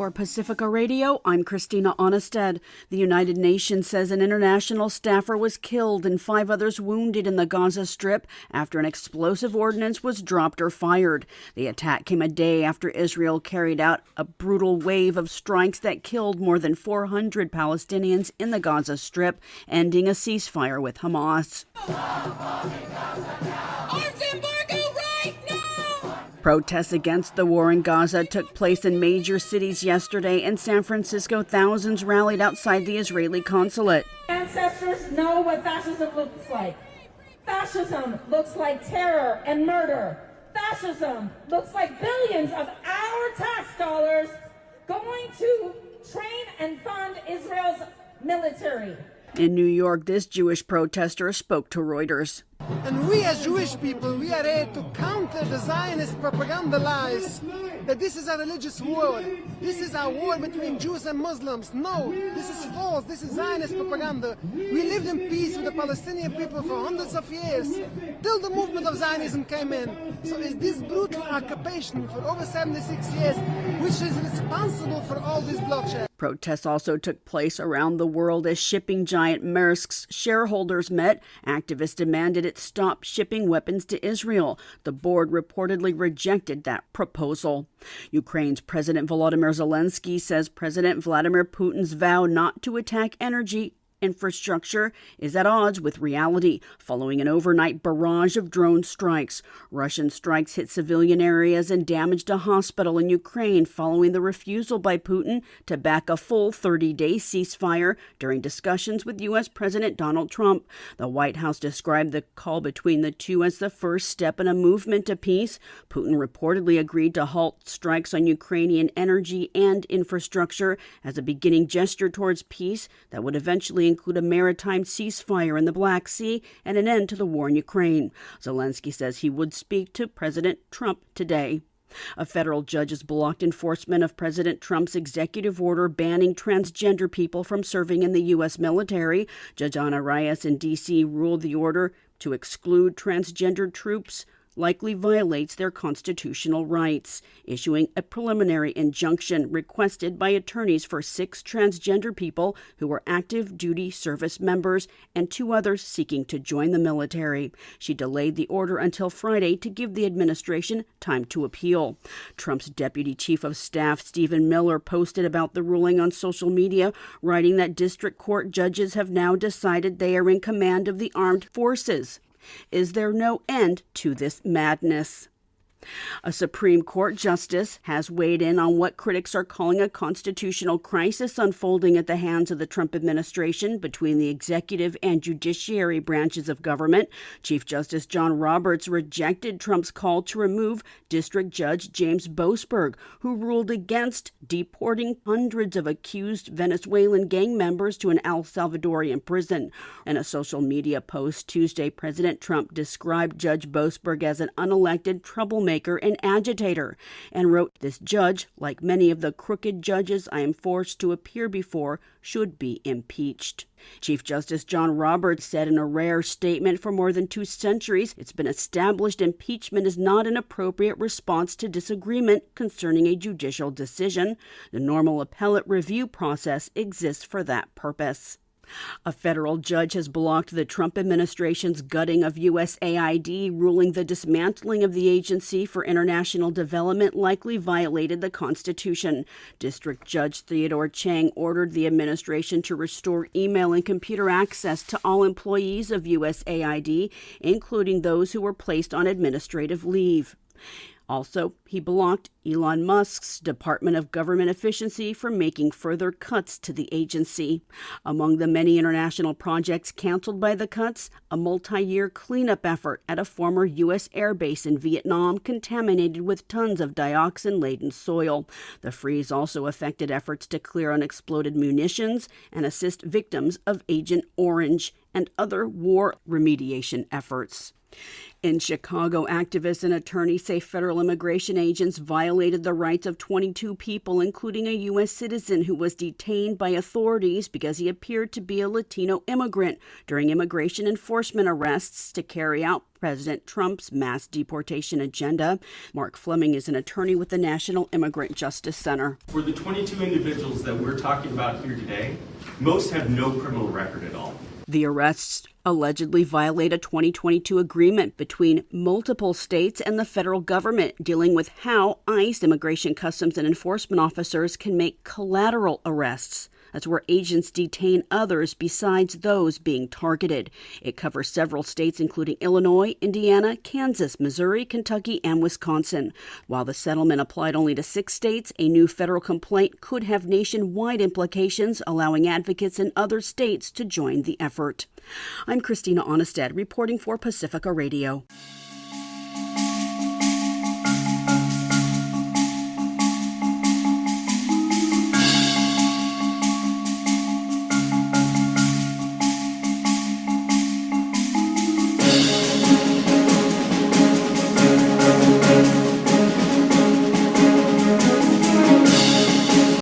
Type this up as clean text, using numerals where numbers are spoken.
For Pacifica Radio, I'm Christina Onnested. The United Nations says an international staffer was killed and 5 others wounded in the Gaza Strip after an explosive ordnance was dropped or fired. The attack came a day after Israel carried out a brutal wave of strikes that killed more than 400 Palestinians in the Gaza Strip, ending a ceasefire with Hamas. Protests against the war in Gaza took place in major cities yesterday. In San Francisco, thousands rallied outside the Israeli consulate. Ancestors know what fascism looks like. Fascism looks like terror and murder. Fascism looks like billions of our tax dollars going to train and fund Israel's military. In New York, this Jewish protester spoke to Reuters. And we as Jewish people, we are here to counter the Zionist propaganda lies that this is a religious war. This is a war between Jews and Muslims. No, this is false. This is Zionist propaganda. We lived in peace with the Palestinian people for hundreds of years, till the movement of Zionism came in. So it's this brutal occupation for over 76 years which is responsible for all this bloodshed. Protests also took place around the world as shipping giant Maersk's shareholders met. Activists demanded it stop shipping weapons to Israel. The board reportedly rejected that proposal. Ukraine's President Volodymyr Zelensky says President Vladimir Putin's vow not to attack energy infrastructure is at odds with reality, following an overnight barrage of drone strikes. Russian strikes hit civilian areas and damaged a hospital in Ukraine following the refusal by Putin to back a full 30-day ceasefire during discussions with U.S. President Donald Trump. The White House described the call between the two as the first step in a movement to peace. Putin reportedly agreed to halt strikes on Ukrainian energy and infrastructure as a beginning gesture towards peace that would eventually include a maritime ceasefire in the Black Sea and an end to the war in Ukraine. Zelensky says he would speak to President Trump today. A federal judge has blocked enforcement of President Trump's executive order banning transgender people from serving in the U.S. military. Judge Anna Reyes in D.C. ruled the order to exclude transgender troops likely violates their constitutional rights, issuing a preliminary injunction requested by attorneys for 6 transgender people who were active duty service members and 2 others seeking to join the military. She delayed the order until Friday to give the administration time to appeal. Trump's deputy chief of staff, Stephen Miller, posted about the ruling on social media, writing that district court judges have now decided they are in command of the armed forces. Is there no end to this madness? A Supreme Court justice has weighed in on what critics are calling a constitutional crisis unfolding at the hands of the Trump administration between the executive and judiciary branches of government. Chief Justice John Roberts rejected Trump's call to remove District Judge James Boasberg, who ruled against deporting hundreds of accused Venezuelan gang members to an El Salvadorian prison. In a social media post Tuesday, President Trump described Judge Boasberg as an unelected troublemaker and agitator, and wrote, "This judge, like many of the crooked judges I am forced to appear before, should be impeached." Chief Justice John Roberts said in a rare statement, for more than 2 centuries, it's been established impeachment is not an appropriate response to disagreement concerning a judicial decision. The normal appellate review process exists for that purpose. A federal judge has blocked the Trump administration's gutting of USAID, ruling the dismantling of the Agency for International Development likely violated the Constitution. District Judge Theodore Chang ordered the administration to restore email and computer access to all employees of USAID, including those who were placed on administrative leave. Also, he blocked Elon Musk's Department of Government Efficiency from making further cuts to the agency. Among the many international projects canceled by the cuts, a multi-year cleanup effort at a former U.S. air base in Vietnam contaminated with tons of dioxin-laden soil. The freeze also affected efforts to clear unexploded munitions and assist victims of Agent Orange and other war remediation efforts. In Chicago, activists and attorneys say federal immigration agents violated the rights of 22 people, including a U.S. citizen who was detained by authorities because he appeared to be a Latino immigrant during immigration enforcement arrests to carry out President Trump's mass deportation agenda. Mark Fleming is an attorney with the National Immigrant Justice Center. For the 22 individuals that we're talking about here today, most have no criminal record at all. The arrests allegedly violate a 2022 agreement between multiple states and the federal government dealing with how ICE, Immigration Customs and Enforcement officers, can make collateral arrests. That's where agents detain others besides those being targeted. It covers several states, including Illinois, Indiana, Kansas, Missouri, Kentucky, and Wisconsin. While the settlement applied only to 6 states, a new federal complaint could have nationwide implications, allowing advocates in other states to join the effort. I'm Christina Onestad, reporting for Pacifica Radio.